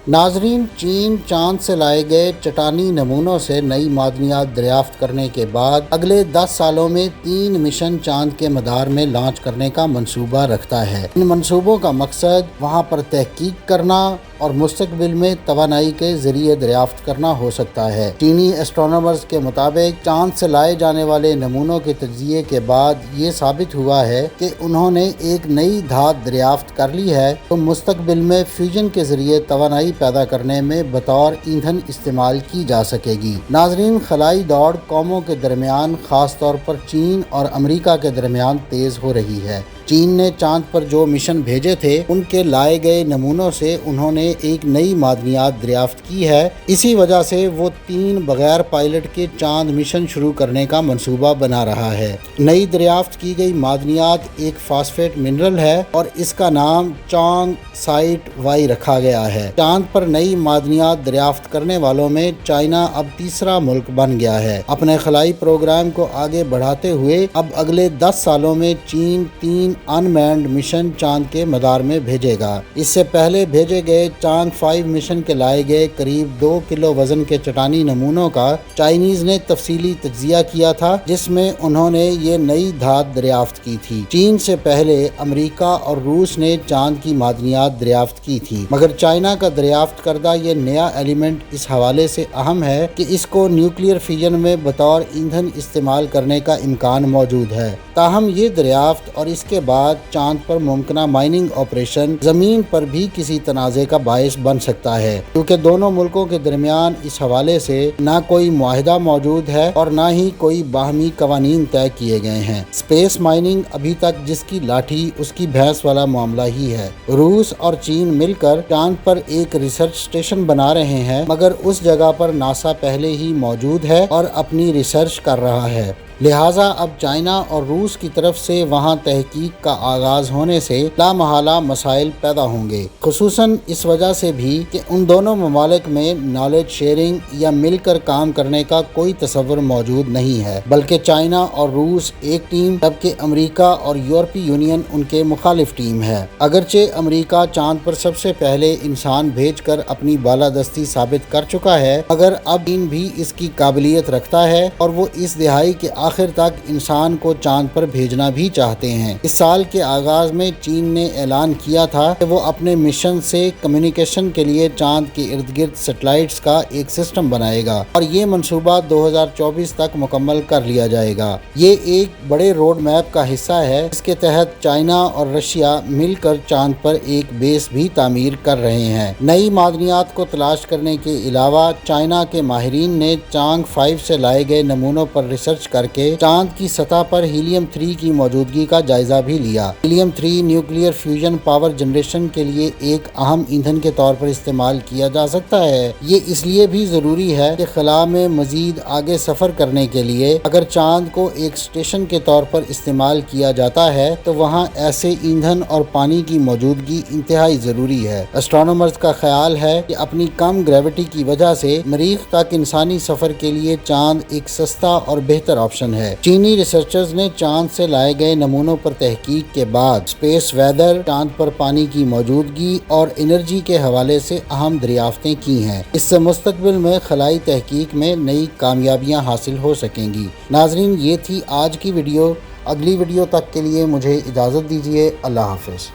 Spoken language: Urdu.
ناظرین، چین چاند سے لائے گئے چٹانی نمونوں سے نئی معدنیات دریافت کرنے کے بعد اگلے 10 سالوں میں 3 مشن چاند کے مدار میں لانچ کرنے کا منصوبہ رکھتا ہے۔ ان منصوبوں کا مقصد وہاں پر تحقیق کرنا اور مستقبل میں توانائی کے ذریعے دریافت کرنا ہو سکتا ہے۔ چینی اسٹرونامرز کے مطابق چاند سے لائے جانے والے نمونوں کے تجزیے کے بعد یہ ثابت ہوا ہے کہ انہوں نے ایک نئی دھات دریافت کر لی ہے تو مستقبل میں فیوژن کے ذریعے توانائی پیدا کرنے میں بطور ایندھن استعمال کی جا سکے گی۔ ناظرین، خلائی دوڑ قوموں کے درمیان، خاص طور پر چین اور امریکہ کے درمیان تیز ہو رہی ہے۔ چین نے چاند پر جو مشن بھیجے تھے ان کے لائے گئے نمونوں سے انہوں نے ایک نئی معدنیات دریافت کی ہے۔ اسی وجہ سے وہ 3 بغیر پائلٹ کے چاند مشن شروع کرنے کا منصوبہ بنا رہا ہے۔ نئی دریافت کی گئی معدنیات ایک فاسفیٹ منرل ہے اور اس کا نام چانگ سائٹ وائی رکھا گیا ہے۔ چاند پر نئی معدنیات دریافت کرنے والوں میں چائنا اب تیسرا ملک بن گیا ہے۔ اپنے خلائی پروگرام کو آگے بڑھاتے ہوئے اب اگلے 10 سالوں میں چین 3 انمینڈ مشن چاند کے مدار میں بھیجے گا۔ اس سے پہلے بھیجے گئے چاند 5 مشن کے لائے گئے قریب 2 کلو وزن کے چٹانی نمونوں کا چائنیز نے تفصیلی تجزیہ کیا تھا، جس میں انہوں نے یہ نئی دھات دریافت کی تھی۔ چین سے پہلے امریکہ اور روس نے چاند کی معدنیات دریافت کی تھی، مگر چائنا کا دریافت کردہ یہ نیا ایلیمنٹ اس حوالے سے اہم ہے کہ اس کو نیوکلیئر فیژن میں بطور ایندھن استعمال کرنے کا امکان موجود ہے۔ تاہم یہ دریافت اور اس کے بعد چاند پر ممکنہ مائننگ آپریشن زمین پر بھی کسی تنازع کا باعث بن سکتا ہے، کیونکہ دونوں ملکوں کے درمیان اس حوالے سے نہ کوئی معاہدہ موجود ہے اور نہ ہی کوئی باہمی قوانین طے کیے گئے ہیں۔ اسپیس مائننگ ابھی تک جس کی لاٹھی اس کی بھینس والا معاملہ ہی ہے۔ روس اور چین مل کر چاند پر ایک ریسرچ اسٹیشن بنا رہے ہیں، مگر اس جگہ پر ناسا پہلے ہی موجود ہے اور اپنی ریسرچ کر رہا ہے۔ لہٰذا اب چائنا اور روس کی طرف سے وہاں تحقیق کا آغاز ہونے سے لامحالہ مسائل پیدا ہوں گے، خصوصاً اس وجہ سے بھی کہ ان دونوں ممالک میں نالج شیئرنگ یا مل کر کام کرنے کا کوئی تصور موجود نہیں ہے، بلکہ چائنا اور روس ایک ٹیم جبکہ امریکہ اور یورپی یونین ان کے مخالف ٹیم ہے۔ اگرچہ امریکہ چاند پر سب سے پہلے انسان بھیج کر اپنی بالادستی ثابت کر چکا ہے، مگر اب چین بھی اس کی قابلیت رکھتا ہے اور وہ اس دہائی کے آخر تک انسان کو چاند پر بھیجنا بھی چاہتے ہیں۔ اس سال کے آغاز میں چین نے اعلان کیا تھا کہ وہ اپنے مشن سے کمیونیکیشن کے لیے چاند کے ارد گرد سیٹلائٹس کا ایک سسٹم بنائے گا اور یہ منصوبہ 2024 تک مکمل کر لیا جائے گا۔ یہ ایک بڑے روڈ میپ کا حصہ ہے جس کے تحت چائنا اور رشیا مل کر چاند پر ایک بیس بھی تعمیر کر رہے ہیں۔ نئی معدنیات کو تلاش کرنے کے علاوہ چائنا کے ماہرین نے چانگ 5 سے لائے گئے نمونوں پر ریسرچ کر کے چاند کی سطح پر ہیلیم 3 کی موجودگی کا جائزہ بھی لیا۔ Helium 3 nuclear fusion power generation کے لیے ایک اہم ایندھن کے طور پر استعمال کیا جا سکتا ہے۔ یہ اس لیے بھی ضروری ہے کہ خلا میں مزید آگے سفر کرنے کے لیے اگر چاند کو ایک اسٹیشن کے طور پر استعمال کیا جاتا ہے تو وہاں ایسے ایندھن اور پانی کی موجودگی انتہائی ضروری ہے۔ اسٹرونامرز کا خیال ہے کہ اپنی کم گریوٹی کی وجہ سے مریخ تک انسانی سفر کے لیے چاند ایک سستا اور بہتر آپشن ہے۔ چینی ریسرچرز نے چاند سے لائے گئے نمونوں پر تحقیق کے بعد اسپیس ویدر، چاند پر پانی کی موجودگی اور انرجی کے حوالے سے اہم دریافتیں کی ہیں۔ اس سے مستقبل میں خلائی تحقیق میں نئی کامیابیاں حاصل ہو سکیں گی۔ ناظرین، یہ تھی آج کی ویڈیو۔ اگلی ویڈیو تک کے لیے مجھے اجازت دیجیے۔ اللہ حافظ۔